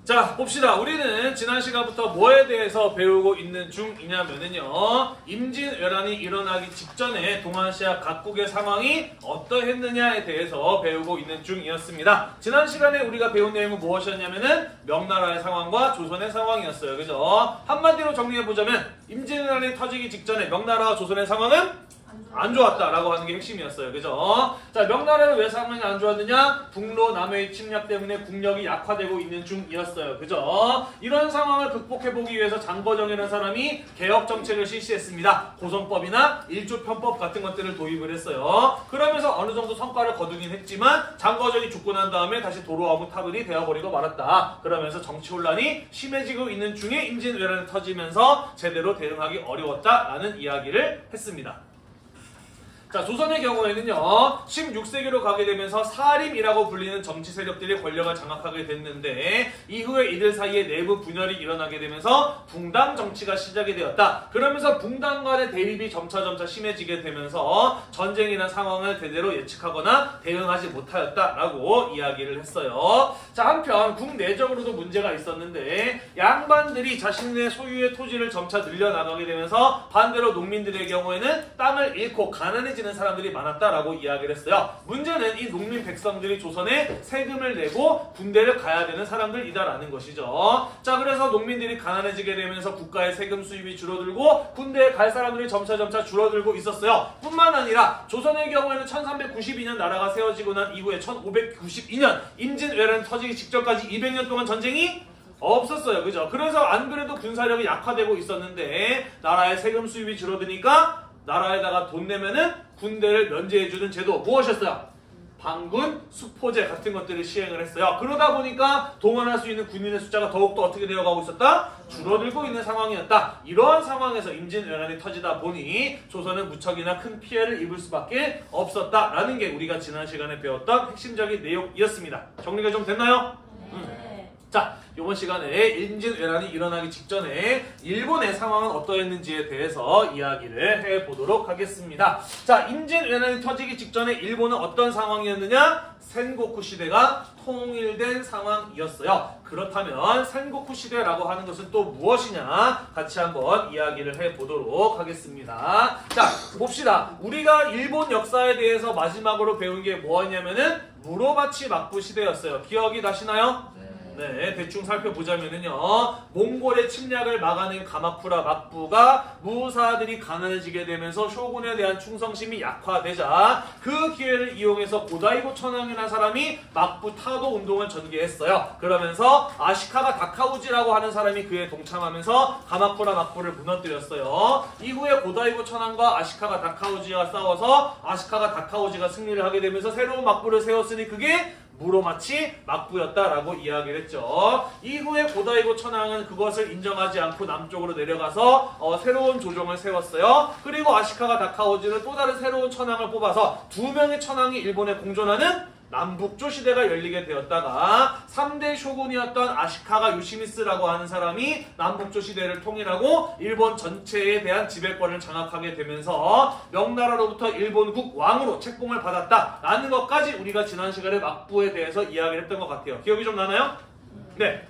자, 봅시다. 우리는 지난 시간부터 뭐에 대해서 배우고 있는 중이냐면은요, 임진왜란이 일어나기 직전에 동아시아 각국의 상황이 어떠했느냐에 대해서 배우고 있는 중이었습니다. 지난 시간에 우리가 배운 내용은 무엇이었냐면은 명나라의 상황과 조선의 상황이었어요. 그죠? 한마디로 정리해보자면 임진왜란이 터지기 직전에 명나라와 조선의 상황은 안 좋았다라고 하는 게 핵심이었어요. 그죠? 자, 명나라는 왜 상황이 안 좋았느냐? 북로 남해의 침략 때문에 국력이 약화되고 있는 중이었어요. 그죠? 이런 상황을 극복해보기 위해서 장거정이라는 사람이 개혁 정책을 실시했습니다. 고성법이나 일조편법 같은 것들을 도입을 했어요. 그러면서 어느 정도 성과를 거두긴 했지만 장거정이 죽고 난 다음에 다시 도로아무타불이 되어버리고 말았다. 그러면서 정치 혼란이 심해지고 있는 중에 임진왜란이 터지면서 제대로 대응하기 어려웠다라는 이야기를 했습니다. 자, 조선의 경우에는요, 16세기로 가게 되면서 사림이라고 불리는 정치 세력들이 권력을 장악하게 됐는데 이후에 이들 사이에 내부 분열이 일어나게 되면서 붕당 정치가 시작이 되었다. 그러면서 붕당 간의 대립이 점차 심해지게 되면서 전쟁이나 상황을 제대로 예측하거나 대응하지 못하였다라고 이야기를 했어요. 자, 한편 국내적으로도 문제가 있었는데 양반들이 자신의 소유의 토지를 점차 늘려나가게 되면서 반대로 농민들의 경우에는 땅을 잃고 가난해지는 사람들이 많았다라고 이야기를 했어요. 문제는 이 농민 백성들이 조선에 세금을 내고 군대를 가야 되는 사람들이다라는 것이죠. 자, 그래서 농민들이 가난해지게 되면서 국가의 세금 수입이 줄어들고 군대에 갈 사람들이 점차 줄어들고 있었어요. 뿐만 아니라 조선의 경우에는 1392년 나라가 세워지고 난 이후에 1592년 임진왜란이 터지기 직전까지 200년 동안 전쟁이 없었어요. 그죠? 그래서 안 그래도 군사력이 약화되고 있었는데 나라의 세금 수입이 줄어드니까 나라에다가 돈 내면은 군대를 면제해주는 제도 무엇이었어요? 반군, 수포제 같은 것들을 시행을 했어요. 그러다 보니까 동원할 수 있는 군인의 숫자가 더욱더 어떻게 되어가고 있었다? 줄어들고 있는 상황이었다. 이러한 상황에서 임진왜란이 터지다 보니 조선은 무척이나 큰 피해를 입을 수밖에 없었다라는 게 우리가 지난 시간에 배웠던 핵심적인 내용이었습니다. 정리가 좀 됐나요? 자, 이번 시간에 임진왜란이 일어나기 직전에 일본의 상황은 어떠했는지에 대해서 이야기를 해보도록 하겠습니다. 자, 임진왜란이 터지기 직전에 일본은 어떤 상황이었느냐? 센고쿠 시대가 통일된 상황이었어요. 그렇다면 센고쿠 시대라고 하는 것은 또 무엇이냐? 같이 한번 이야기를 해보도록 하겠습니다. 자, 봅시다. 우리가 일본 역사에 대해서 마지막으로 배운 게 뭐였냐면은 무로마치 막부 시대였어요. 기억이 나시나요? 네, 대충 살펴보자면은요, 몽골의 침략을 막아낸 가마쿠라 막부가 무사들이 가난해지게 되면서 쇼군에 대한 충성심이 약화되자 그 기회를 이용해서 고다이고 천황이라는 사람이 막부 타도 운동을 전개했어요. 그러면서 아시카가 다카우지라고 하는 사람이 그에 동참하면서 가마쿠라 막부를 무너뜨렸어요. 이후에 고다이고 천황과 아시카가 다카우지가 싸워서 아시카가 다카우지가 승리를 하게 되면서 새로운 막부를 세웠으니 그게 무로마치 막부였다라고 이야기를 했죠. 이후에 고다이고 천황은 그것을 인정하지 않고 남쪽으로 내려가서 새로운 조정을 세웠어요. 그리고 아시카가 다카오지는 또 다른 새로운 천황을 뽑아서 2명의 천황이 일본에 공존하는 남북조 시대가 열리게 되었다가 3대 쇼군이었던 아시카가 요시미스라고 하는 사람이 남북조 시대를 통일하고 일본 전체에 대한 지배권을 장악하게 되면서 명나라로부터 일본국 왕으로 책봉을 받았다라는 것까지 우리가 지난 시간에 막부에 대해서 이야기를 했던 것 같아요. 기억이 좀 나나요? 네.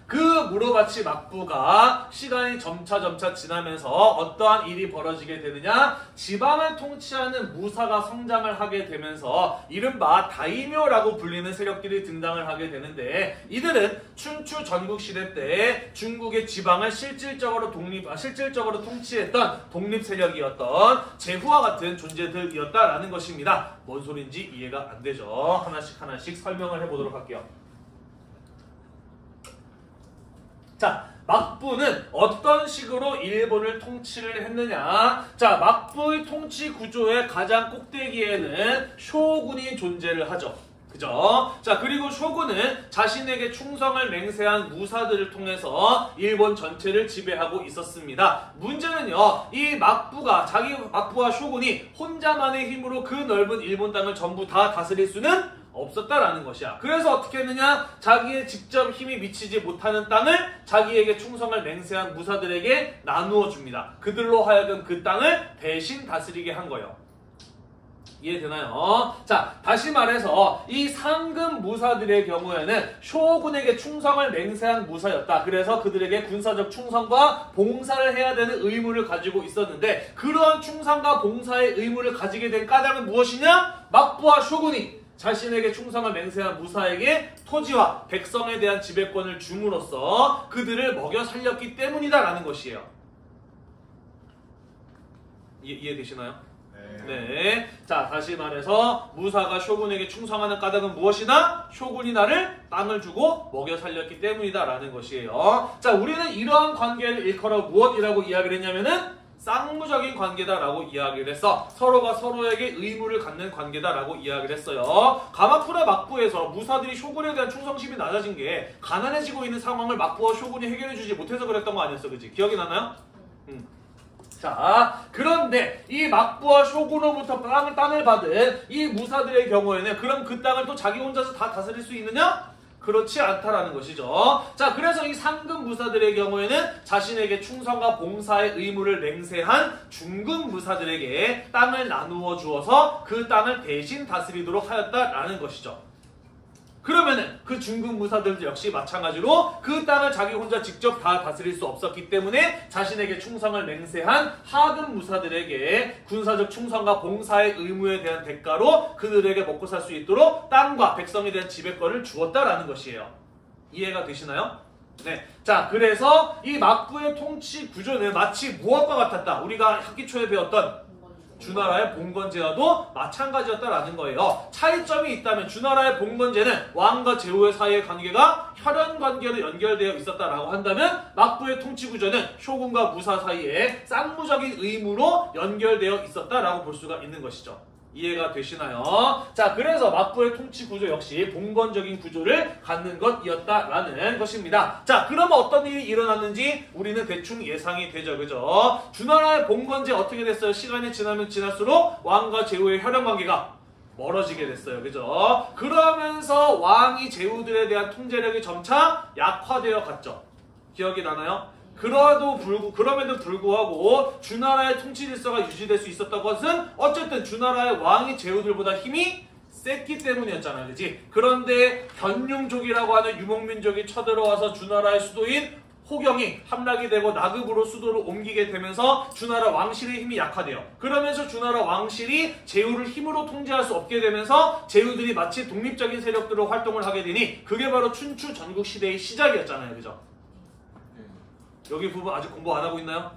그 무로마치 막부가 시간이 점차 지나면서 어떠한 일이 벌어지게 되느냐? 지방을 통치하는 무사가 성장을 하게 되면서 이른바 다이묘라고 불리는 세력들이 등장을 하게 되는데 이들은 춘추 전국시대 때 중국의 지방을 실질적으로 통치했던 독립 세력이었던 제후와 같은 존재들이었다라는 것입니다. 뭔 소린지 이해가 안 되죠? 하나씩 설명을 해보도록 할게요. 자, 막부는 어떤 식으로 일본을 통치를 했느냐? 자, 막부의 통치 구조의 가장 꼭대기에는 쇼군이 존재를 하죠. 그죠? 자, 그리고 쇼군은 자신에게 충성을 맹세한 무사들을 통해서 일본 전체를 지배하고 있었습니다. 문제는요, 이 막부와 쇼군이 혼자만의 힘으로 그 넓은 일본 땅을 전부 다 다스릴 수는 없었다라는 것이야. 그래서 어떻게 했느냐? 자기의 직접 힘이 미치지 못하는 땅을 자기에게 충성을 맹세한 무사들에게 나누어 줍니다. 그들로 하여금 그 땅을 대신 다스리게 한 거예요. 이해되나요? 자, 다시 말해서 이 상급 무사들의 경우에는 쇼군에게 충성을 맹세한 무사였다. 그래서 그들에게 군사적 충성과 봉사를 해야 되는 의무를 가지고 있었는데 그런 충성과 봉사의 의무를 가지게 된 까닭은 무엇이냐? 막부와 쇼군이 자신에게 충성을 맹세한 무사에게 토지와 백성에 대한 지배권을 줌으로써 그들을 먹여 살렸기 때문이다라는 것이에요. 이해되시나요? 네. 자, 다시 말해서 무사가 쇼군에게 충성하는 까닭은 무엇이나 쇼군이 나를 땅을 주고 먹여 살렸기 때문이다라는 것이에요. 자, 우리는 이러한 관계를 일컬어 무엇이라고 이야기를 했냐면은 쌍무적인 관계다라고 이야기를 했어. 서로가 서로에게 의무를 갖는 관계다라고 이야기를 했어요. 가마쿠라 막부에서 무사들이 쇼군에 대한 충성심이 낮아진 게 가난해지고 있는 상황을 막부와 쇼군이 해결해주지 못해서 그랬던 거 아니었어, 그치? 기억이 나나요? 자, 그런데 이 막부와 쇼군으로부터 땅을 받은 이 무사들의 경우에는 그럼 그 땅을 또 자기 혼자서 다 다스릴 수 있느냐? 그렇지 않다라는 것이죠. 자, 그래서 이 상급 무사들의 경우에는 자신에게 충성과 봉사의 의무를 맹세한 중급 무사들에게 땅을 나누어 주어서 그 땅을 대신 다스리도록 하였다라는 것이죠. 그러면은 그 중급 무사들도 역시 마찬가지로 그 땅을 자기 혼자 직접 다 다스릴 수 없었기 때문에 자신에게 충성을 맹세한 하급 무사들에게 군사적 충성과 봉사의 의무에 대한 대가로 그들에게 먹고 살 수 있도록 땅과 백성에 대한 지배권을 주었다라는 것이에요. 이해가 되시나요? 네. 자, 그래서 이 막부의 통치 구조는 마치 무엇과 같았다. 우리가 학기 초에 배웠던 주나라의 봉건제와도 마찬가지였다라는 거예요. 차이점이 있다면 주나라의 봉건제는 왕과 제후의 사이의 관계가 혈연 관계로 연결되어 있었다라고 한다면 막부의 통치 구조는 쇼군과 무사 사이에 쌍무적인 의무로 연결되어 있었다라고 볼 수가 있는 것이죠. 이해가 되시나요? 자, 그래서 막부의 통치 구조 역시 봉건적인 구조를 갖는 것이었다라는 것입니다. 자, 그러면 어떤 일이 일어났는지 우리는 대충 예상이 되죠, 그죠? 주나라의 봉건제 어떻게 됐어요? 시간이 지나면 지날수록 왕과 제후의 혈연 관계가 멀어지게 됐어요, 그죠? 그러면서 왕이 제후들에 대한 통제력이 점차 약화되어 갔죠. 기억이 나나요? 그럼에도 불구하고 주나라의 통치 질서가 유지될 수 있었던 것은 어쨌든 주나라의 왕이 제후들보다 힘이 셌기 때문이었잖아요, 그치? 그런데 견융족이라고 하는 유목민족이 쳐들어와서 주나라의 수도인 호경이 함락이 되고 나급으로 수도를 옮기게 되면서 주나라 왕실의 힘이 약화돼요. 그러면서 주나라 왕실이 제후를 힘으로 통제할 수 없게 되면서 제후들이 마치 독립적인 세력들로 활동을 하게 되니 그게 바로 춘추 전국시대의 시작이었잖아요, 그죠? 여기 부분 아직 공부 안 하고 있나요?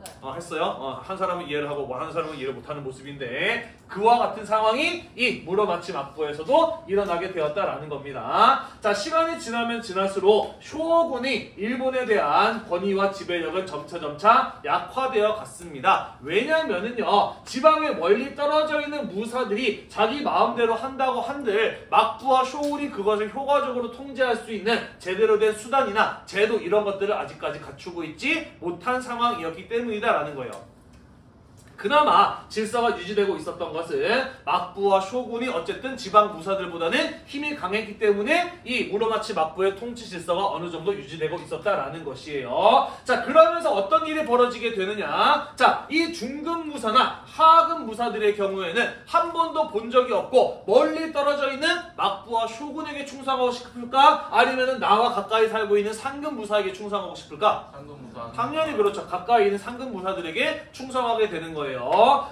했어요. 했어요? 한 사람은 이해를 하고 한 사람은 이해를 못하는 모습인데 그와 같은 상황이 이 무로마치 막부에서도 일어나게 되었다라는 겁니다. 자, 시간이 지나면 지날수록 쇼군이 일본에 대한 권위와 지배력은 점차 약화되어 갔습니다. 왜냐면은요, 지방에 멀리 떨어져 있는 무사들이 자기 마음대로 한다고 한들 막부와 쇼군이 그것을 효과적으로 통제할 수 있는 제대로 된 수단이나 제도 이런 것들을 아직까지 갖추고 있지 못한 상황이었기 때문이다라는 거예요. 그나마 질서가 유지되고 있었던 것은 막부와 쇼군이 어쨌든 지방 무사들보다는 힘이 강했기 때문에 이 무로마치 막부의 통치 질서가 어느 정도 유지되고 있었다라는 것이에요. 자, 그러면서 어떤 일이 벌어지게 되느냐? 자, 이 중급 무사나 하급 무사들의 경우에는 한 번도 본 적이 없고 멀리 떨어져 있는 막부와 쇼군에게 충성하고 싶을까? 아니면은 나와 가까이 살고 있는 상급 무사에게 충성하고 싶을까? 상급 무사. 당연히 그렇죠. 가까이 있는 상급 무사들에게 충성하게 되는 거예요.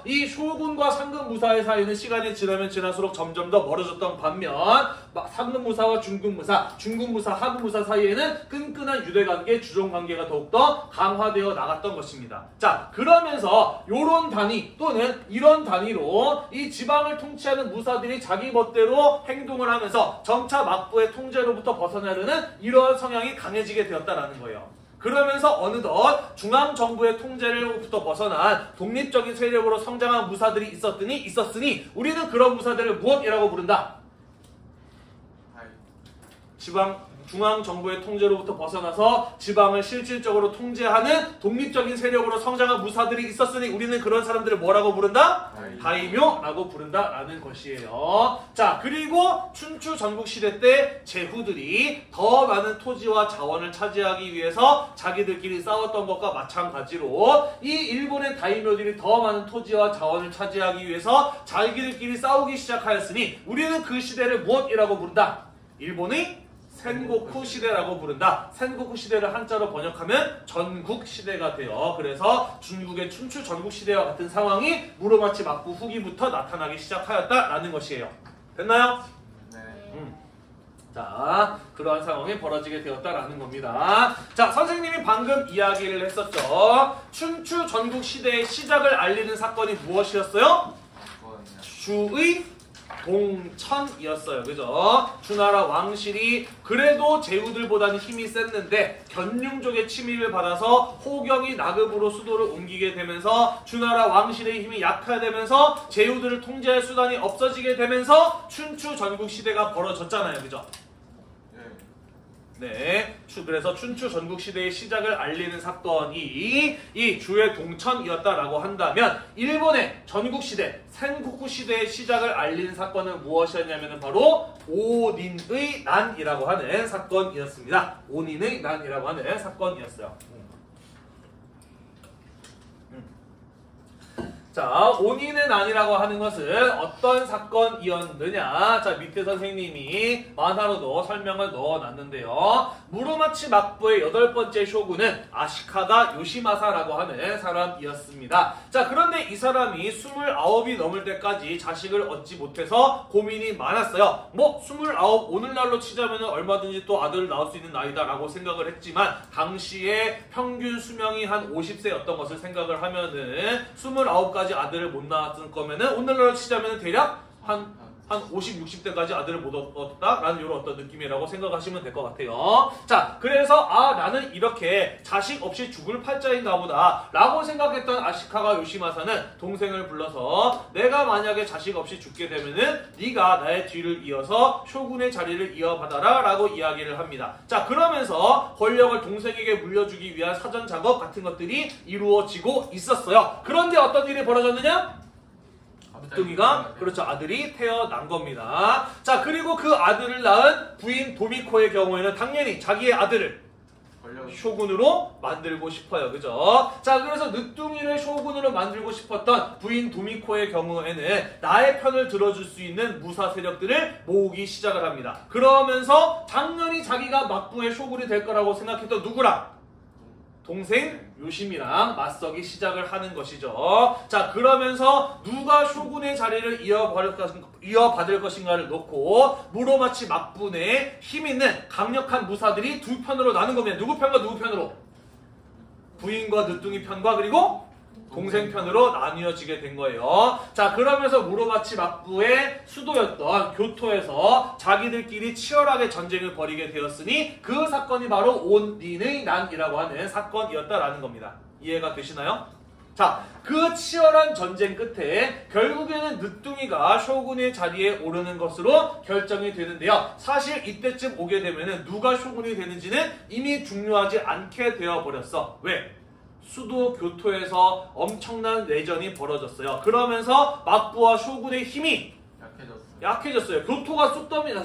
이 쇼군과 상급 무사의 사이는 시간이 지나면 지날수록 점점 더 멀어졌던 반면 상급 무사와 중급 무사, 중급 무사, 하급 무사 사이에는 끈끈한 유대관계, 주종관계가 더욱더 강화되어 나갔던 것입니다. 자, 그러면서 요런 단위 또는 이런 단위로 이 지방을 통치하는 무사들이 자기 멋대로 행동을 하면서 점차 막부의 통제로부터 벗어나려는 이러한 성향이 강해지게 되었다는 거예요. 그러면서 어느덧 중앙정부의 통제로부터 벗어난 독립적인 세력으로 성장한 무사들이 있었으니 우리는 그런 무사들을 무엇이라고 부른다? 지방 중앙 정부의 통제로부터 벗어나서 지방을 실질적으로 통제하는 독립적인 세력으로 성장한 무사들이 있었으니 우리는 그런 사람들을 뭐라고 부른다? 다이묘라고 부른다라는 것이에요. 자, 그리고 춘추 전국시대 때 제후들이 더 많은 토지와 자원을 차지하기 위해서 자기들끼리 싸웠던 것과 마찬가지로 이 일본의 다이묘들이 더 많은 토지와 자원을 차지하기 위해서 자기들끼리 싸우기 시작하였으니 우리는 그 시대를 무엇이라고 부른다? 일본의 센고쿠 시대라고 부른다. 센고쿠 시대를 한자로 번역하면 전국 시대가 돼요. 그래서 중국의 춘추 전국 시대와 같은 상황이 무로마치 막부 후기부터 나타나기 시작하였다라는 것이에요. 됐나요? 네. 자, 그러한 상황이 벌어지게 되었다라는 겁니다. 자, 선생님이 방금 이야기를 했었죠. 춘추 전국 시대의 시작을 알리는 사건이 무엇이었어요? 주의 동천이었어요. 그죠? 주나라 왕실이 그래도 제후들보다는 힘이 셌는데 견융족의 침입을 받아서 호경이 나급으로 수도를 옮기게 되면서 주나라 왕실의 힘이 약화되면서 제후들을 통제할 수단이 없어지게 되면서 춘추 전국 시대가 벌어졌잖아요. 그죠? 네, 그래서 춘추 전국 시대의 시작을 알리는 사건이 이 주의 동천이었다라고 한다면 일본의 전국 시대, 센고쿠 시대의 시작을 알리는 사건은 무엇이었냐면 바로 오닌의 난이라고 하는 사건이었습니다. 오닌의 난이라고 하는 사건이었어요. 자, 온인의 난이라고 하는 것은 어떤 사건이었느냐. 자, 밑에 선생님이 만화로도 설명을 넣어놨는데요. 무로마치 막부의 8번째 쇼군은 아시카가 요시마사라고 하는 사람이었습니다. 자, 그런데 이 사람이 29이 넘을 때까지 자식을 얻지 못해서 고민이 많았어요. 뭐 29 오늘날로 치자면 얼마든지 또 아들을 낳을 수 있는 나이다 라고 생각을 했지만 당시에 평균 수명이 한 50세였던 것을 생각을 하면은 29까지 아들을 못 낳았을 거면은 오늘날로 치자면 대략 한 50, 60대까지 아들을 못 얻었다라는 이런 어떤 느낌이라고 생각하시면 될 것 같아요. 자, 그래서 나는 이렇게 자식 없이 죽을 팔자인가 보다 라고 생각했던 아시카가 요시마사는 동생을 불러서 내가 만약에 자식 없이 죽게 되면은 네가 나의 뒤를 이어서 쇼군의 자리를 이어받아라 라고 이야기를 합니다. 자, 그러면서 권력을 동생에게 물려주기 위한 사전 작업 같은 것들이 이루어지고 있었어요. 그런데 어떤 일이 벌어졌느냐? 늦둥이가 그렇죠, 아들이 태어난 겁니다. 자, 그리고 그 아들을 낳은 부인 도미코의 경우에는 당연히 자기의 아들을 쇼군으로 만들고 싶어요. 그죠? 자, 그래서 늦둥이를 쇼군으로 만들고 싶었던 부인 도미코의 경우에는 나의 편을 들어줄 수 있는 무사 세력들을 모으기 시작을 합니다. 그러면서 당연히 자기가 막부의 쇼군이 될 거라고 생각했던 누구랑? 동생 요심이랑 맞서기 시작을 하는 것이죠. 자, 그러면서 누가 쇼군의 자리를 이어받을 것인가를 놓고 무로마치 막부의 힘 있는 강력한 무사들이 두 편으로 나눈 겁니다. 누구 편과 누구 편으로? 부인과 늦둥이 편과 그리고 동생 편으로 나뉘어지게 된 거예요. 자, 그러면서 무로마치 막부의 수도였던 교토에서 자기들끼리 치열하게 전쟁을 벌이게 되었으니 그 사건이 바로 온닌의 난이라고 하는 사건이었다라는 겁니다. 이해가 되시나요? 자, 그 치열한 전쟁 끝에 결국에는 늦둥이가 쇼군의 자리에 오르는 것으로 결정이 되는데요. 사실 이때쯤 오게 되면은 누가 쇼군이 되는지는 이미 중요하지 않게 되어버렸어. 왜? 수도 교토에서 엄청난 내전이 벌어졌어요. 그러면서 막부와 쇼군의 힘이 약해졌어요. 교토가 쑥더미래.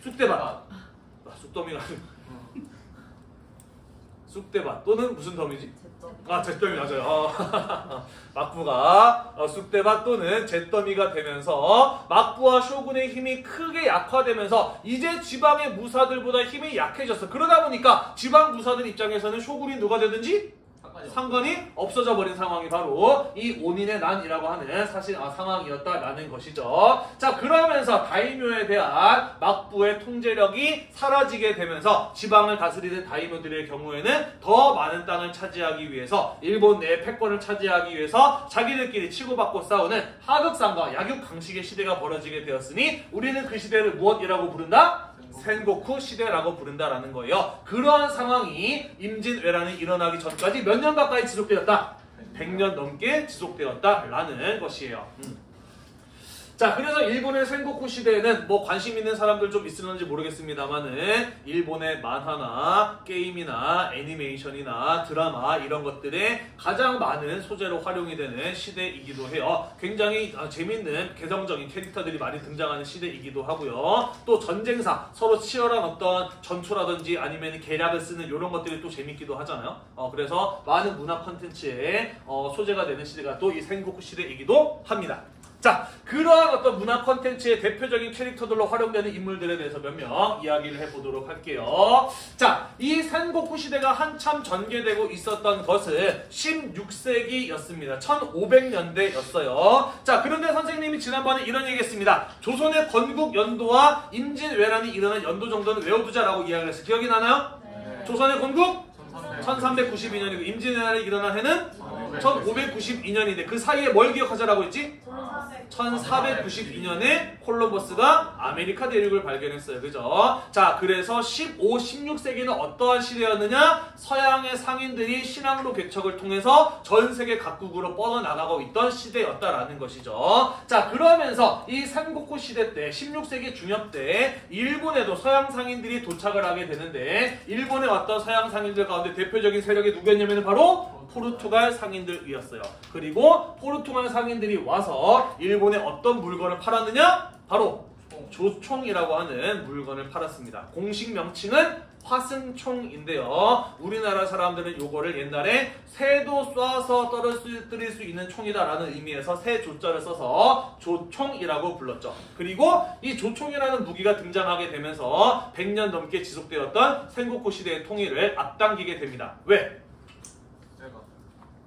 쑥대밭. 쑥더미가 쑥대밭 또는 무슨 덤이지? 잿더미 맞아요. 막부가 쑥대밭 또는 잿더미가 되면서 막부와 쇼군의 힘이 크게 약화되면서 이제 지방의 무사들보다 힘이 약해졌어. 그러다 보니까 지방 무사들 입장에서는 쇼군이 누가 되든지 상관이 없어져 버린 상황이 바로 이 온인의 난이라고 하는 사실 상황이었다라는 것이죠. 자, 그러면서 다이묘에 대한 막부의 통제력이 사라지게 되면서 지방을 다스리는 다이묘들의 경우에는 더 많은 땅을 차지하기 위해서 일본 내 패권을 차지하기 위해서 자기들끼리 치고받고 싸우는 하극상과 약육강식의 시대가 벌어지게 되었으니 우리는 그 시대를 무엇이라고 부른다? 센고쿠 시대라고 부른다라는 거예요. 그러한 상황이 임진왜란이 일어나기 전까지 몇 년 가까이 지속되었다? 100년 넘게 지속되었다라는 것이에요. 자, 그래서 일본의 센고쿠 시대에는 뭐 관심 있는 사람들 좀 있을는지 모르겠습니다만은 일본의 만화나 게임이나 애니메이션이나 드라마 이런 것들에 가장 많은 소재로 활용이 되는 시대이기도 해요. 굉장히 재밌는 개성적인 캐릭터들이 많이 등장하는 시대이기도 하고요. 또 전쟁사, 서로 치열한 어떤 전투라든지 아니면 계략을 쓰는 이런 것들이 또 재밌기도 하잖아요. 그래서 많은 문화 콘텐츠의 소재가 되는 시대가 또 이 센고쿠 시대이기도 합니다. 자, 그러한 어떤 문화 콘텐츠의 대표적인 캐릭터들로 활용되는 인물들에 대해서 몇 명 이야기를 해보도록 할게요. 자, 이 센고쿠 시대가 한참 전개되고 있었던 것은 16세기였습니다. 1500년대였어요. 자, 그런데 선생님이 지난번에 이런 얘기했습니다. 조선의 건국 연도와 임진왜란이 일어난 연도 정도는 외워두자라고 이야기를 했어요. 기억이 나나요? 네. 조선의 건국? 1392년이고 임진왜란이 일어난 해는 1592년인데 그 사이에 뭘 기억하자라고 했지? 1492년에 콜럼버스가 아메리카 대륙을 발견했어요. 그죠? 자, 그래서 15, 16세기는 어떠한 시대였느냐? 서양의 상인들이 신항로 개척을 통해서 전 세계 각국으로 뻗어나가고 있던 시대였다라는 것이죠. 자, 그러면서 이 센고쿠 시대 때 16세기 중엽 때 일본에도 서양 상인들이 도착을 하게 되는데 일본에 왔던 서양 상인들 가운데 대표적인 세력이 누구였냐면 바로 포르투갈 상인들이었어요. 그리고 포르투갈 상인들이 와서 일본에 어떤 물건을 팔았느냐? 바로 조총이라고 하는 물건을 팔았습니다. 공식 명칭은 화승총인데요. 우리나라 사람들은 요거를 옛날에 새도 쏴서 떨어뜨릴 수 있는 총이다라는 의미에서 새 조자를 써서 조총이라고 불렀죠. 그리고 이 조총이라는 무기가 등장하게 되면서 100년 넘게 지속되었던 센고쿠 시대의 통일을 앞당기게 됩니다. 왜?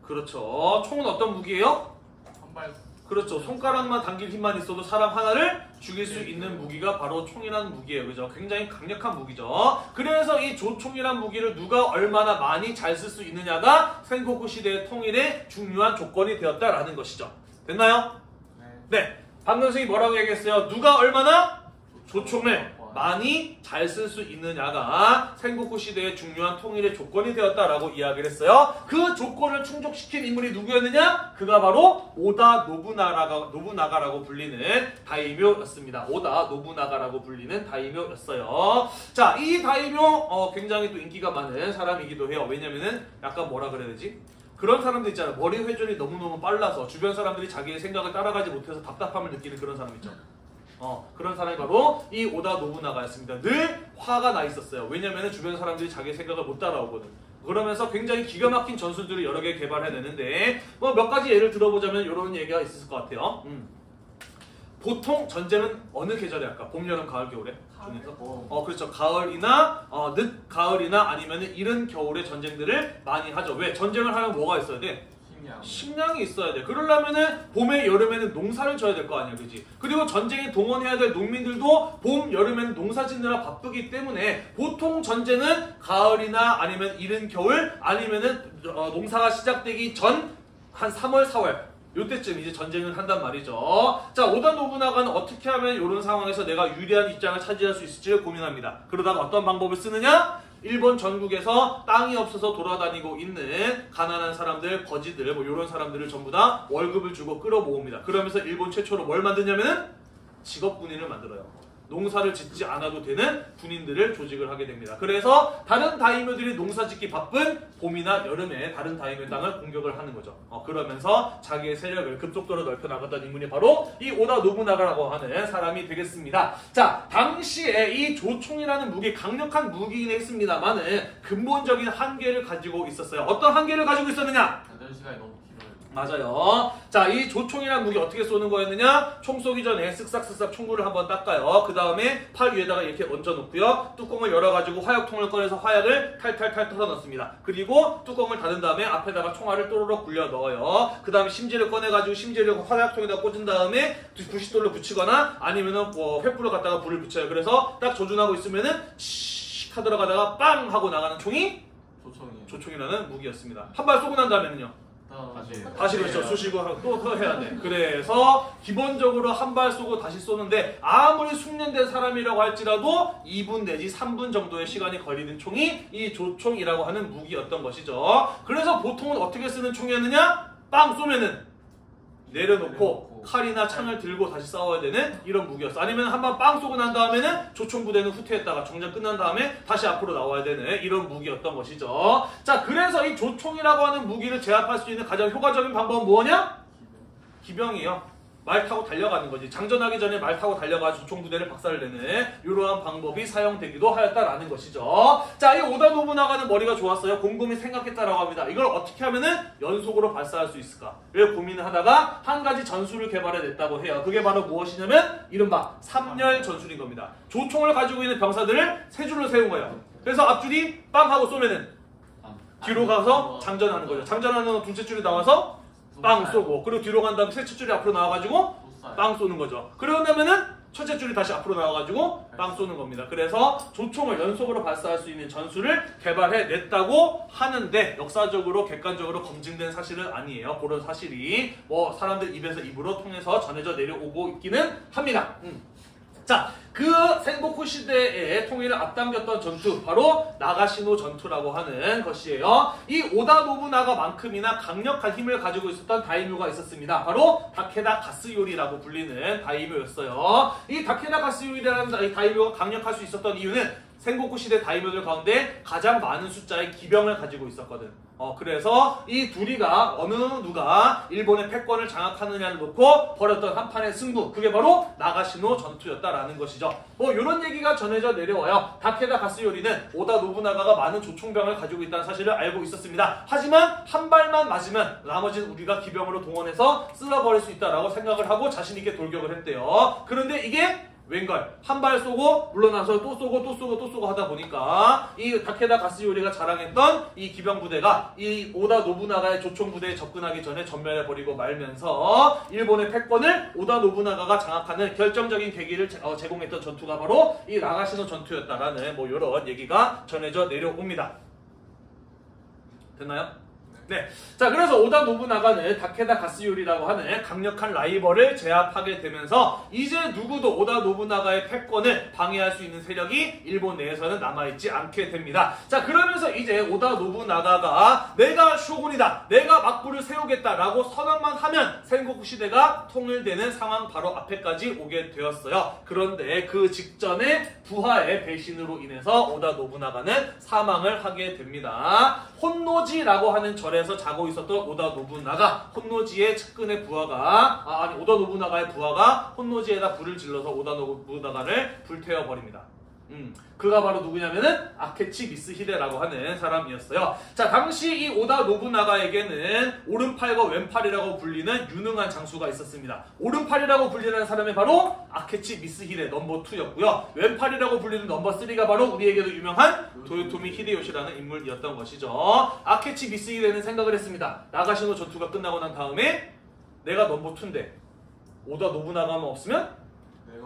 그렇죠. 총은 어떤 무기예요? 한발. 그렇죠. 손가락만 당길 힘만 있어도 사람 하나를 죽일 수 있는 무기가 바로 총이라는 무기예요. 그죠? 굉장히 강력한 무기죠. 그래서 이 조총이라는 무기를 누가 얼마나 많이 잘 쓸 수 있느냐가 센고쿠 시대의 통일의 중요한 조건이 되었다라는 것이죠. 됐나요? 네. 방금 선생님이 뭐라고 얘기했어요? 누가 얼마나 조총을 많이 잘 쓸 수 있느냐가 센고쿠 시대의 중요한 통일의 조건이 되었다라고 이야기를 했어요. 그 조건을 충족시킨 인물이 누구였느냐? 그가 바로 오다 노부나가라고 불리는 다이묘였습니다. 오다 노부나가라고 불리는 다이묘였어요. 자, 이 다이묘 굉장히 또 인기가 많은 사람이기도 해요. 왜냐면은 약간 뭐라 그래야 되지? 그런 사람들 있잖아요. 머리 회전이 너무너무 빨라서 주변 사람들이 자기의 생각을 따라가지 못해서 답답함을 느끼는 그런 사람 있죠. 그런 사람이 바로 이 오다 노부나가였습니다. 늘 화가 나 있었어요. 왜냐면 주변 사람들이 자기 생각을 못 따라오거든. 그러면서 굉장히 기가 막힌 전술들을 여러 개 개발해내는데 뭐 몇 가지 예를 들어보자면 이런 얘기가 있을 것 같아요. 보통 전쟁은 어느 계절에 할까? 봄, 여름, 가을, 겨울에? 중에서? 그렇죠. 가을이나 늦 가을이나 아니면 이른 겨울에 전쟁들을 많이 하죠. 왜? 전쟁을 하면 뭐가 있어야 돼? 식량이 있어야 돼. 그러려면은 봄에 여름에는 농사를 져야 될 거 아니야, 그지? 그리고 전쟁에 동원해야 될 농민들도 봄, 여름에는 농사 짓느라 바쁘기 때문에 보통 전쟁은 가을이나 아니면 이른 겨울 아니면은 농사가 시작되기 전 한 3월, 4월 요때쯤 이제 전쟁을 한단 말이죠. 자, 오다 노부나가는 어떻게 하면 이런 상황에서 내가 유리한 입장을 차지할 수 있을지를 고민합니다. 그러다가 어떤 방법을 쓰느냐? 일본 전국에서 땅이 없어서 돌아다니고 있는 가난한 사람들, 거지들, 뭐 이런 사람들을 전부 다 월급을 주고 끌어모읍니다. 그러면서 일본 최초로 뭘 만드냐면은 직업군인을 만들어요. 농사를 짓지 않아도 되는 군인들을 조직을 하게 됩니다. 그래서 다른 다이묘들이 농사 짓기 바쁜 봄이나 여름에 다른 다이묘 땅을 공격을 하는 거죠. 그러면서 자기의 세력을 급속도로 넓혀 나갔던 인물이 바로 이 오다 노부나가라고 하는 사람이 되겠습니다. 자, 당시에 이 조총이라는 무기, 강력한 무기이긴 했습니다만은 근본적인 한계를 가지고 있었어요. 어떤 한계를 가지고 있었느냐? 시간이 너무 길어요. 맞아요. 자, 이 조총이란 무기 어떻게 쏘는 거였느냐? 총 쏘기 전에 쓱싹쓱싹 총구를 한번 닦아요. 그 다음에 팔 위에다가 이렇게 얹어놓고요. 뚜껑을 열어가지고 화약통을 꺼내서 화약을 탈탈탈 털어 넣습니다. 그리고 뚜껑을 닫은 다음에 앞에다가 총알을 또르륵 굴려 넣어요. 그 다음에 심지를 꺼내가지고 심지를 화약통에다 꽂은 다음에 90도로 붙이거나 아니면은 횃불을 갖다가 불을 붙여요. 그래서 딱 조준하고 있으면은 씩 하들어가다가 빵 하고 나가는 총이 조총이라는 무기였습니다. 한 발 쏘고 난 다음에는요. 다시 그렇죠. 쑤시고 또 해야 돼. 그래서 기본적으로 한 발 쏘고 다시 쏘는데 아무리 숙련된 사람이라고 할지라도 2분 내지 3분 정도의 시간이 걸리는 총이 이 조총이라고 하는 무기였던 것이죠. 그래서 보통은 어떻게 쓰는 총이었느냐? 빵 쏘면은 내려놓고 칼이나 창을 들고 다시 싸워야 되는 이런 무기였어. 아니면 한번 빵 쏘고 난 다음에는 조총부대는 후퇴했다가 정전 끝난 다음에 다시 앞으로 나와야 되는 이런 무기였던 것이죠. 자, 그래서 이 조총이라고 하는 무기를 제압할 수 있는 가장 효과적인 방법은 뭐냐? 기병이요. 말 타고 달려가는 거지. 장전하기 전에 말 타고 달려가지고 조총부대를 박살내는 이러한 방법이 사용되기도 하였다라는 것이죠. 자, 이 오다 노부나가는 머리가 좋았어요. 곰곰이 생각했다라고 합니다. 이걸 어떻게 하면은 연속으로 발사할 수 있을까? 를 고민을 하다가 한 가지 전술을 개발해냈다고 해요. 그게 바로 무엇이냐면 이른바 삼열 전술인 겁니다. 조총을 가지고 있는 병사들을 세 줄로 세운 거예요. 그래서 앞줄이 빵 하고 쏘면은 뒤로 가서 장전하는 거죠. 장전하는 둘째 줄이 나와서 빵 쏘고, 그리고 뒤로 간 다음에 셋째 줄이 앞으로 나와가지고 빵 쏘는 거죠. 그러고 나면은 첫째 줄이 다시 앞으로 나와가지고 빵 쏘는 겁니다. 그래서 조총을 연속으로 발사할 수 있는 전술을 개발해냈다고 하는데 역사적으로 객관적으로 검증된 사실은 아니에요. 그런 사실이 뭐 사람들 입에서 입으로 통해서 전해져 내려오고 있기는 합니다. 자, 그 생고쿠 시대의 통일을 앞당겼던 전투, 바로 나가시노 전투라고 하는 것이에요. 이 오다 노부나가만큼이나 강력한 힘을 가지고 있었던 다이묘가 있었습니다. 바로 다케다 가스요리라고 불리는 다이묘였어요. 이 다케다 가스요리라는 다이묘가 강력할 수 있었던 이유는 생고쿠 시대 다이묘들 가운데 가장 많은 숫자의 기병을 가지고 있었거든. 그래서 이 둘이가 어느 누가 일본의 패권을 장악하느냐를 놓고 벌였던 한판의 승부, 그게 바로 나가시노 전투였다라는 것이죠. 뭐 이런 얘기가 전해져 내려와요. 다케다 가스요리는 오다 노부나가가 많은 조총병을 가지고 있다는 사실을 알고 있었습니다. 하지만 한 발만 맞으면 나머지는 우리가 기병으로 동원해서 쓸어버릴 수 있다라고 생각을 하고 자신 있게 돌격을 했대요. 그런데 이게 웬걸 한 발 쏘고 물러나서 또 쏘고 또 쏘고 또 쏘고 하다 보니까 이 다케다 가스요리가 자랑했던 이 기병 부대가 이 오다 노부나가의 조총 부대에 접근하기 전에 전멸해버리고 말면서 일본의 패권을 오다 노부나가가 장악하는 결정적인 계기를 제공했던 전투가 바로 이 나가시노 전투였다라는 뭐 이런 얘기가 전해져 내려옵니다. 됐나요? 네. 자, 그래서 오다 노부나가는 다케다 가스요리라고 하는 강력한 라이벌을 제압하게 되면서 이제 누구도 오다 노부나가의 패권을 방해할 수 있는 세력이 일본 내에서는 남아있지 않게 됩니다. 자, 그러면서 이제 오다 노부나가가 내가 쇼군이다, 내가 막부를 세우겠다라고 선언만 하면 생고쿠 시대가 통일되는 상황 바로 앞에까지 오게 되었어요. 그런데 그 직전에 부하의 배신으로 인해서 오다 노부나가는 사망을 하게 됩니다. 혼노지라고 하는 절에서 자고 있었던 오다 노부나가, 혼노지의 측근의 부하가 오다 노부나가의 부하가 혼노지에다 불을 질러서 오다 노부나가를 불태워버립니다. 그가 바로 누구냐면은 아케치 미스히데라고 하는 사람이었어요. 자, 당시 이 오다 노부나가에게는 오른팔과 왼팔이라고 불리는 유능한 장수가 있었습니다. 오른팔이라고 불리는 사람이 바로 아케치 미스히데 넘버 2였고요. 왼팔이라고 불리는 넘버 3가 바로 우리에게도 유명한 도요토미 히데요시라는 인물이었던 것이죠. 아케치 미스히데는 생각을 했습니다. 나가시노 전투가 끝나고 난 다음에 내가 넘버 2인데 오다 노부나가만 없으면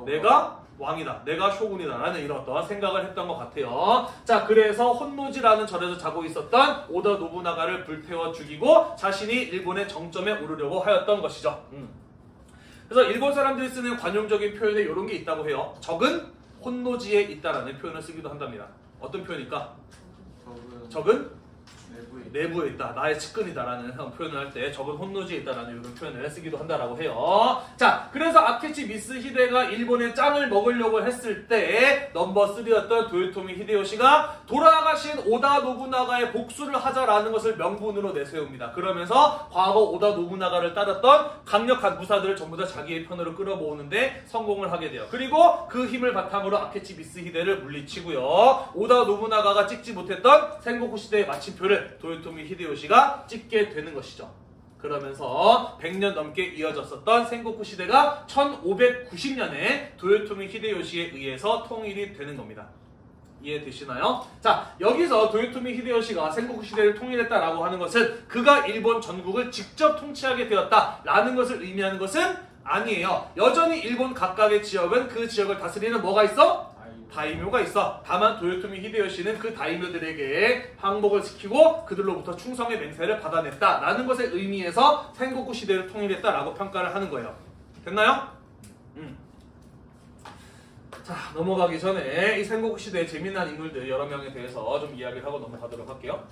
내가 왕이다, 내가 쇼군이다 라는 이런 어떤 생각을 했던 것 같아요. 자, 그래서 혼노지라는 절에서 자고 있었던 오다 노부나가를 불태워 죽이고 자신이 일본의 정점에 오르려고 하였던 것이죠. 그래서 일본 사람들이 쓰는 관용적인 표현에 이런 게 있다고 해요. 적은 혼노지에 있다라는 표현을 쓰기도 한답니다. 어떤 표현일까? 적은 내부에 있다, 나의 측근이다라는 표현을 할 때 적은 혼노지에 있다라는 이런 표현을 쓰기도 한다라고 해요. 자, 그래서 아케치 미스히데가 일본의 짱을 먹으려고 했을 때 넘버 3였던 도요토미 히데요시가 돌아가신 오다 노부나가의 복수를 하자라는 것을 명분으로 내세웁니다. 그러면서 과거 오다 노부나가를 따랐던 강력한 무사들을 전부 다 자기의 편으로 끌어모으는데 성공을 하게 돼요. 그리고 그 힘을 바탕으로 아케치 미스히데를 물리치고요. 오다 노부나가가 찍지 못했던 생고쿠 시대의 마침표를 도요토미 히데요시가 찍게 되는 것이죠. 그러면서 100년 넘게 이어졌었던 생고쿠 시대가 1590년에 도요토미 히데요시에 의해서 통일이 되는 겁니다. 이해되시나요? 자, 여기서 도요토미 히데요시가 생고쿠 시대를 통일했다라고 하는 것은 그가 일본 전국을 직접 통치하게 되었다라는 것을 의미하는 것은 아니에요. 여전히 일본 각각의 지역은 그 지역을 다스리는 뭐가 있어? 다이묘가 있어. 다만 도요토미 히데요시는 그 다이묘들에게 항복을 시키고 그들로부터 충성의 맹세를 받아냈다라는 것에 의미해서 생고쿠 시대를 통일했다라고 평가를 하는 거예요. 됐나요? 자, 넘어가기 전에 이 생고쿠 시대의 재미난 인물들 여러 명에 대해서 좀 이야기를 하고 넘어가도록 할게요.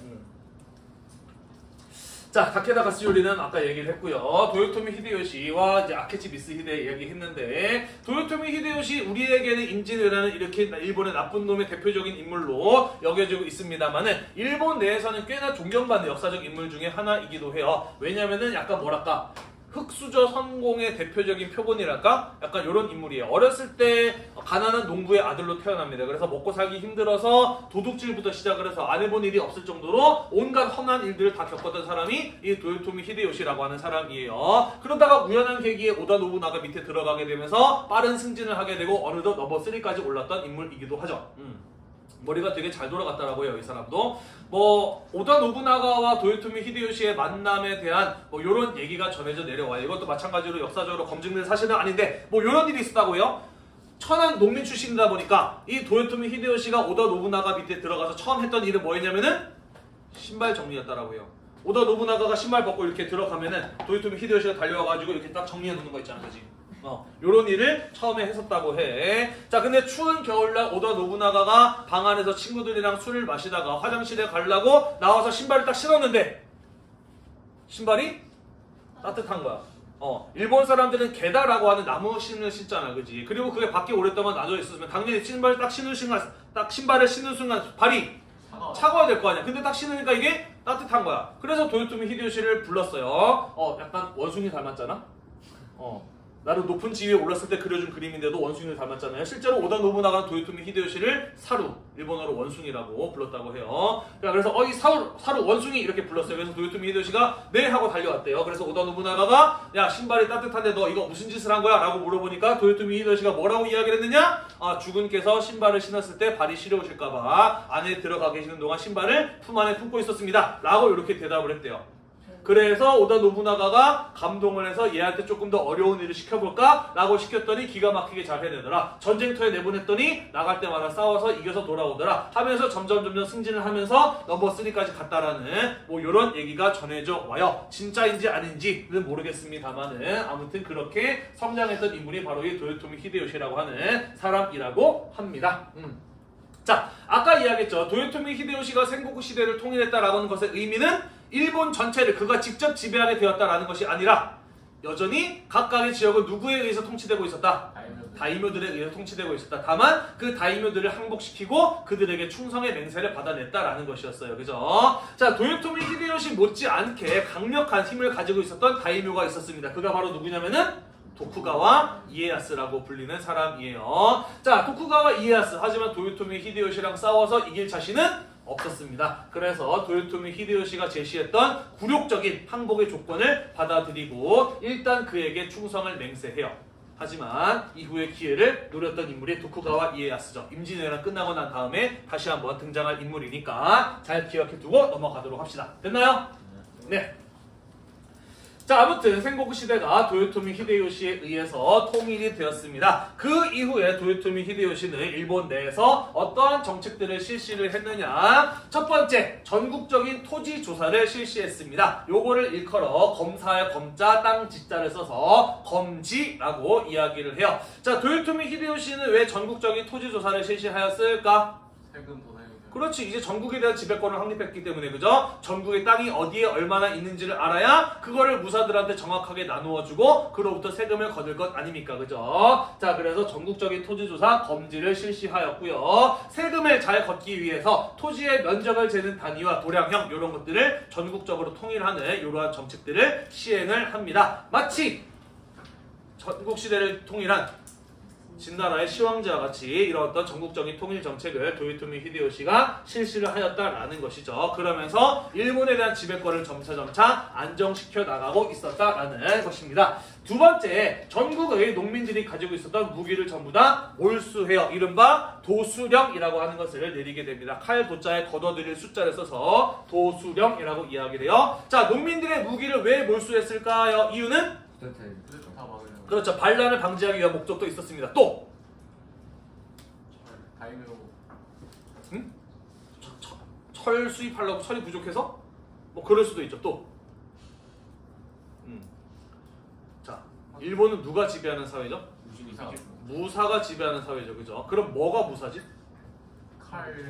자, 다케다 가스요리는 아까 얘기를 했고요. 도요토미 히데요시와 이제 아케치 미쓰히데 얘기했는데, 도요토미 히데요시 우리에게는 임진왜란을 일으킨 일본의 나쁜 놈의 대표적인 인물로 여겨지고 있습니다만은 일본 내에서는 꽤나 존경받는 역사적 인물 중에 하나이기도 해요. 왜냐면은 약간 뭐랄까, 흑수저 선공의 대표적인 표본이랄까? 약간 이런 인물이에요. 어렸을 때 가난한 농부의 아들로 태어납니다. 그래서 먹고 살기 힘들어서 도둑질부터 시작을 해서 안 해본 일이 없을 정도로 온갖 험한 일들을 다 겪었던 사람이 이 도요토미 히데요시라고 하는 사람이에요. 그러다가 우연한 계기에 오다 노부나가 밑에 들어가게 되면서 빠른 승진을 하게 되고 어느덧 넘버 3까지 올랐던 인물이기도 하죠. 머리가 되게 잘 돌아갔다라고요, 이 사람도. 뭐 오다 노부나가와 도요토미 히데요시의 만남에 대한 뭐 이런 얘기가 전해져 내려와요. 이것도 마찬가지로 역사적으로 검증된 사실은 아닌데 뭐 이런 일이 있었다고요. 천한 농민 출신이다 보니까 이 도요토미 히데요시가 오다 노부나가 밑에 들어가서 처음 했던 일은 뭐였냐면은 신발 정리였다라고요. 오다 노부나가가 신발 벗고 이렇게 들어가면은 도요토미 히데요시가 달려와가지고 이렇게 딱 정리해 놓는 거 있잖아, 그지? 요런 일을 처음에 했었다고 해. 자, 근데 추운 겨울날 오다 노부나가가 방 안에서 친구들이랑 술을 마시다가 화장실에 가려고 나와서 신발을 딱 신었는데 신발이 따뜻한 거야. 일본 사람들은 게다라고 하는 나무 신을 신잖아, 그지? 그리고 그게 밖에 오랫동안 놔져 있었으면 당연히 신발을 딱 신는 순간 발이 차가워야 될 거 아니야. 근데 딱 신으니까 이게 따뜻한 거야. 그래서 도요토미 히데요시를 불렀어요. 약간 원숭이 닮았잖아. 나름 높은 지위에 올랐을 때 그려준 그림인데도 원숭이를 닮았잖아요. 실제로 오다 노부나가는 도요토미 히데요시를 사루, 일본어로 원숭이라고 불렀다고 해요. 그래서 이 사루 원숭이 이렇게 불렀어요. 그래서 도요토미 히데요시가 네 하고 달려왔대요. 그래서 오다 노부나가가 야, 신발이 따뜻한데 너 이거 무슨 짓을 한 거야? 라고 물어보니까 도요토미 히데요시가 뭐라고 이야기를 했느냐? 주군께서 신발을 신었을 때 발이 시려우실까봐 안에 들어가 계시는 동안 신발을 품 안에 품고 있었습니다. 라고 이렇게 대답을 했대요. 그래서 오다 노부나가가 감동을 해서 얘한테 조금 더 어려운 일을 시켜볼까? 라고 시켰더니 기가 막히게 잘 해내더라. 전쟁터에 내보냈더니 나갈 때마다 싸워서 이겨서 돌아오더라. 하면서 점점 승진을 하면서 넘버 3까지 갔다라는 뭐 이런 얘기가 전해져 와요. 진짜인지 아닌지는 모르겠습니다만은 아무튼 그렇게 성장했던 인물이 바로 이 도요토미 히데요시라고 하는 사람이라고 합니다. 자, 아까 이야기했죠. 도요토미 히데요시가 생고쿠 시대를 통일했다라고 하는 것의 의미는 일본 전체를 그가 직접 지배하게 되었다라는 것이 아니라 여전히 각각의 지역은 누구에 의해서 통치되고 있었다? 다이묘들에 의해서 통치되고 있었다. 다만 그 다이묘들을 항복시키고 그들에게 충성의 맹세를 받아냈다라는 것이었어요. 그죠? 자, 도요토미 히데요시 못지않게 강력한 힘을 가지고 있었던 다이묘가 있었습니다. 그가 바로 누구냐면은 도쿠가와 이에야스라고 불리는 사람이에요. 자, 도쿠가와 이에야스. 하지만 도요토미 히데요시랑 싸워서 이길 자신은 없었습니다. 그래서 도요토미 히데요시가 제시했던 굴욕적인 항복의 조건을 받아들이고 일단 그에게 충성을 맹세해요. 하지만 이후에 기회를 노렸던 인물이 도쿠가와 이에야스죠. 임진왜란 끝나고 난 다음에 다시 한번 등장할 인물이니까 잘 기억해두고 넘어가도록 합시다. 됐나요? 네. 자, 아무튼 생고쿠 시대가 도요토미 히데요시에 의해서 통일이 되었습니다. 그 이후에 도요토미 히데요시는 일본 내에서 어떠한 정책들을 실시를 했느냐? 첫 번째, 전국적인 토지 조사를 실시했습니다. 요거를 일컬어 검사의 검자, 땅 지자를 써서 검지라고 이야기를 해요. 자, 도요토미 히데요시는 왜 전국적인 토지 조사를 실시하였을까? 세금 더 내는. 그렇지. 이제 전국에 대한 지배권을 확립했기 때문에, 그죠? 전국의 땅이 어디에 얼마나 있는지를 알아야 그거를 무사들한테 정확하게 나누어주고 그로부터 세금을 거둘 것 아닙니까? 그죠? 자, 그래서 전국적인 토지조사 검지를 실시하였고요. 세금을 잘 걷기 위해서 토지의 면적을 재는 단위와 도량형 이런 것들을 전국적으로 통일하는 이러한 정책들을 시행을 합니다. 마치 전국시대를 통일한 진나라의 시황제와 같이 이런 어떤 전국적인 통일 정책을 도요토미 히데요시가 실시를 하였다라는 것이죠. 그러면서 일본에 대한 지배권을 점차 안정시켜 나가고 있었다라는 것입니다. 두 번째, 전국의 농민들이 가지고 있었던 무기를 전부 다 몰수해요. 이른바 도수령이라고 하는 것을 내리게 됩니다. 칼 도자에 걷어들일 숫자를 써서 도수령이라고 이야기를 해요. 자, 농민들의 무기를 왜 몰수했을까요? 이유는? 그렇죠. 반란을 방지하기 위한 목적도 있었습니다. 또! 다이묘. 응? 철 수입하려고 철이 부족해서? 뭐 그럴 수도 있죠. 또! 자, 일본은 누가 지배하는 사회죠? 무사가 지배하는 사회죠. 그죠? 그럼 뭐가 무사지?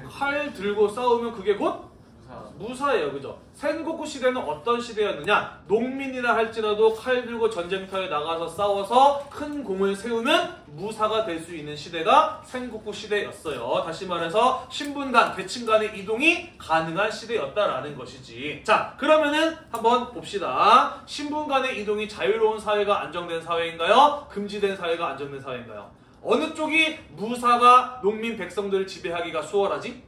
칼 들고 싸우면 그게 곧? 무사예요. 그죠? 센고쿠 시대는 어떤 시대였느냐? 농민이라 할지라도 칼 들고 전쟁터에 나가서 싸워서 큰 공을 세우면 무사가 될 수 있는 시대가 센고쿠 시대였어요. 다시 말해서 신분 간, 계층 간의 이동이 가능한 시대였다라는 것이지. 자, 그러면은 한번 봅시다. 신분 간의 이동이 자유로운 사회가 안정된 사회인가요? 금지된 사회가 안정된 사회인가요? 어느 쪽이 무사가 농민 백성들을 지배하기가 수월하지?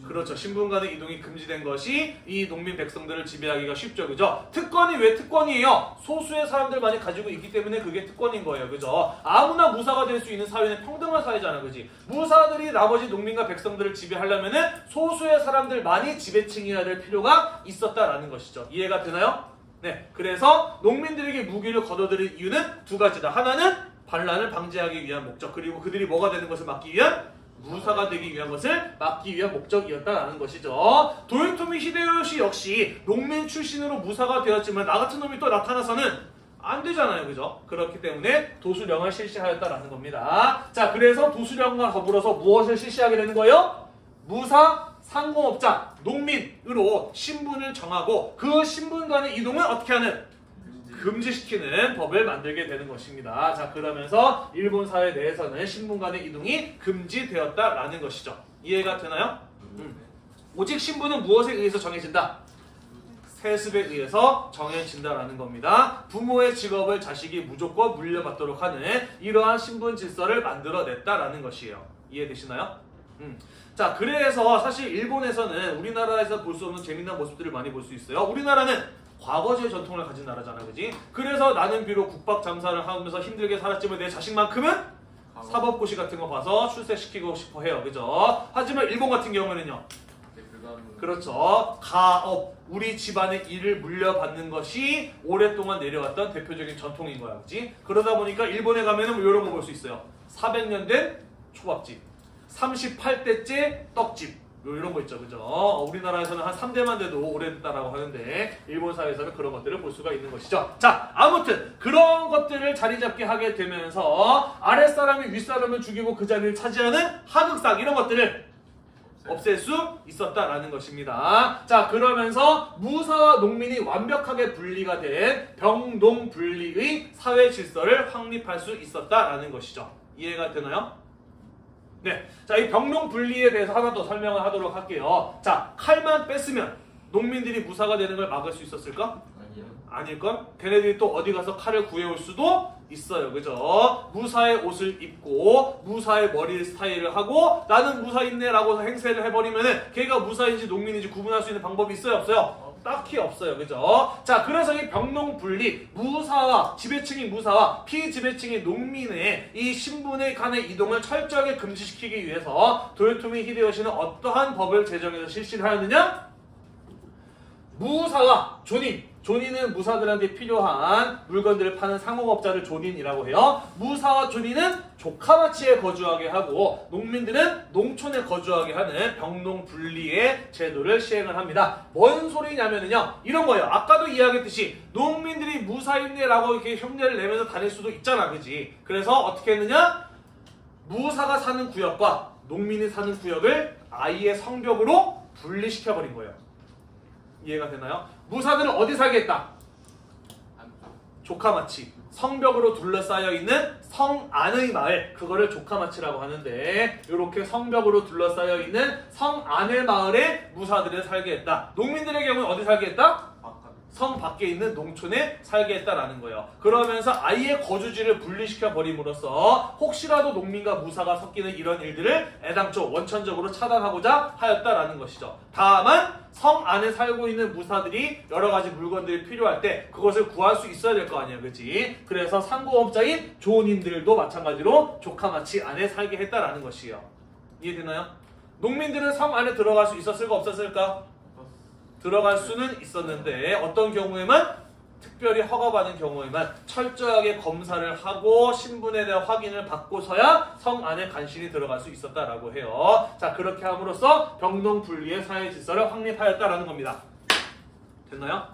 그렇죠. 신분 간의 이동이 금지된 것이 이 농민 백성들을 지배하기가 쉽죠. 그죠? 특권이 왜 특권이에요? 소수의 사람들만이 가지고 있기 때문에 그게 특권인 거예요. 그죠? 아무나 무사가 될 수 있는 사회는 평등한 사회잖아. 그지? 무사들이 나머지 농민과 백성들을 지배하려면은 소수의 사람들만이 지배층이어야 될 필요가 있었다라는 것이죠. 이해가 되나요? 네. 그래서 농민들에게 무기를 거둬들일 이유는 두 가지다. 하나는 반란을 방지하기 위한 목적, 그리고 그들이 뭐가 되는 것을 막기 위한 무사가 되기 위한 것을 막기 위한 목적이었다라는 것이죠. 도요토미 히데요시 역시 농민 출신으로 무사가 되었지만 나 같은 놈이 또 나타나서는 안 되잖아요. 그죠? 그렇기 때문에 도수령을 실시하였다라는 겁니다. 자, 그래서 도수령과 더불어서 무엇을 실시하게 되는 거예요? 무사, 상공업자, 농민으로 신분을 정하고 그 신분 간의 이동을 어떻게 하는? 금지시키는 법을 만들게 되는 것입니다. 자, 그러면서 일본 사회 내에서는 신분 간의 이동이 금지되었다라는 것이죠. 이해가 되나요? 오직 신분은 무엇에 의해서 정해진다? 세습에 의해서 정해진다라는 겁니다. 부모의 직업을 자식이 무조건 물려받도록 하는 이러한 신분 질서를 만들어냈다라는 것이에요. 이해되시나요? 자, 그래서 사실 일본에서는 우리나라에서 볼 수 없는 재미난 모습들을 많이 볼 수 있어요. 우리나라는 과거제 전통을 가진 나라잖아. 그지? 그래서 나는 비록 국박 장사를 하면서 힘들게 살았지만 내 자식만큼은 사법고시 같은 거 봐서 출세시키고 싶어 해요. 그죠? 하지만 일본 같은 경우는요. 그렇죠. 가업, 우리 집안의 일을 물려받는 것이 오랫동안 내려왔던 대표적인 전통인 거야. 그지? 그러다 보니까 일본에 가면은 이런 거 볼 수 있어요. 400년 된 초밥집, 38대째 떡집, 이런 거 있죠. 그죠? 우리나라에서는 한 3대만 돼도 오래됐다라고 하는데 일본 사회에서는 그런 것들을 볼 수가 있는 것이죠. 자, 아무튼 그런 것들을 자리 잡게 하게 되면서 아랫사람이 윗사람을 죽이고 그 자리를 차지하는 하극상, 이런 것들을 없앨 수 있었다라는 것입니다. 자, 그러면서 무사와 농민이 완벽하게 분리가 된 병농분리의 사회 질서를 확립할 수 있었다라는 것이죠. 이해가 되나요? 네, 자, 이 병농 분리에 대해서 하나 더 설명을 하도록 할게요. 자, 칼만 뺐으면 농민들이 무사가 되는 걸 막을 수 있었을까? 아닐걸? 걔네들이 또 어디 가서 칼을 구해올 수도 있어요. 그죠? 무사의 옷을 입고 무사의 머리 스타일을 하고 나는 무사 있네 라고 행세를 해버리면은 걔가 무사인지 농민인지 구분할 수 있는 방법이 있어요? 없어요? 딱히 없어요. 그죠? 자, 그래서 이 병농분리, 무사와 지배층인 무사와 피지배층인 농민의 이 신분의 간의 이동을 철저하게 금지시키기 위해서 도요토미 히데요시는 어떠한 법을 제정해서 실시를 하였느냐? 무사와 존인은 무사들한테 필요한 물건들을 파는 상공업자를 존인이라고 해요. 무사와 존인은 조카마치에 거주하게 하고 농민들은 농촌에 거주하게 하는 병농분리의 제도를 시행을 합니다. 뭔 소리냐면요, 이런 거예요. 아까도 이야기했듯이 농민들이 무사인네라고 이렇게 흉내를 내면서 다닐 수도 있잖아. 그지? 그래서 어떻게 했느냐? 무사가 사는 구역과 농민이 사는 구역을 아이의 성벽으로 분리시켜버린 거예요. 이해가 되나요? 무사들은 어디 살게 했다? 조카마치, 성벽으로 둘러싸여 있는 성 안의 마을, 그거를 조카마치라고 하는데 이렇게 성벽으로 둘러싸여 있는 성 안의 마을에 무사들을 살게 했다. 농민들의 경우는 어디 살게 했다? 성 밖에 있는 농촌에 살게 했다라는 거예요. 그러면서 아예 거주지를 분리시켜 버림으로써 혹시라도 농민과 무사가 섞이는 이런 일들을 애당초 원천적으로 차단하고자 하였다라는 것이죠. 다만 성 안에 살고 있는 무사들이 여러 가지 물건들이 필요할 때 그것을 구할 수 있어야 될 거 아니에요. 그렇지? 그래서 상공업자인 조인들도 마찬가지로 조카마치 안에 살게 했다라는 것이에요. 이해되나요? 농민들은 성 안에 들어갈 수 있었을까 없었을까? 들어갈 수는 있었는데 어떤 경우에만, 특별히 허가받은 경우에만 철저하게 검사를 하고 신분에 대한 확인을 받고서야 성 안에 간신히 들어갈 수 있었다라고 해요. 자, 그렇게 함으로써 병농분리의 사회 질서를 확립하였다라는 겁니다. 됐나요?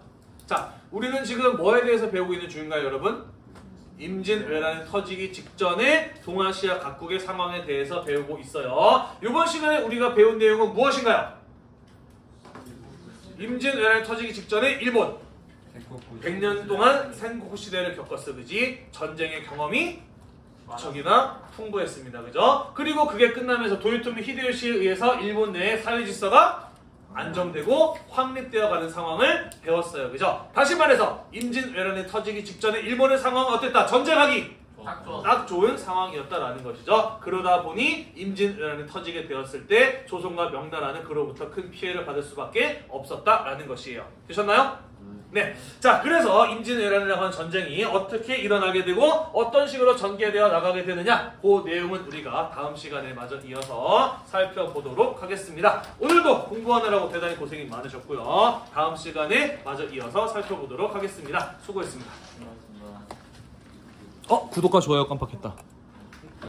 자, 우리는 지금 뭐에 대해서 배우고 있는 중인가요, 여러분? 임진왜란이 터지기 직전에 동아시아 각국의 상황에 대해서 배우고 있어요. 이번 시간에 우리가 배운 내용은 무엇인가요? 임진왜란이 터지기 직전에 일본 100년 동안 생국 시대를 겪었어, 그지? 전쟁의 경험이 무척이나 풍부했습니다, 그죠? 그리고 그게 끝나면서 도요토미 히데요시에 의해서 일본 내의 사회 질서가 안정되고 확립되어 가는 상황을 배웠어요, 그죠? 다시 말해서 임진왜란이 터지기 직전에 일본의 상황은 어땠다? 전쟁하기 딱 좋은 상황이었다라는 것이죠. 그러다 보니 임진왜란이 터지게 되었을 때 조선과 명나라는 그로부터 큰 피해를 받을 수밖에 없었다라는 것이에요. 되셨나요? 네. 자, 그래서 임진왜란이라고 하는 전쟁이 어떻게 일어나게 되고 어떤 식으로 전개되어 나가게 되느냐, 그 내용은 우리가 다음 시간에 마저 이어서 살펴보도록 하겠습니다. 오늘도 공부하느라고 대단히 고생이 많으셨고요. 다음 시간에 마저 이어서 살펴보도록 하겠습니다. 수고했습니다. 구독과 좋아요 깜빡했다.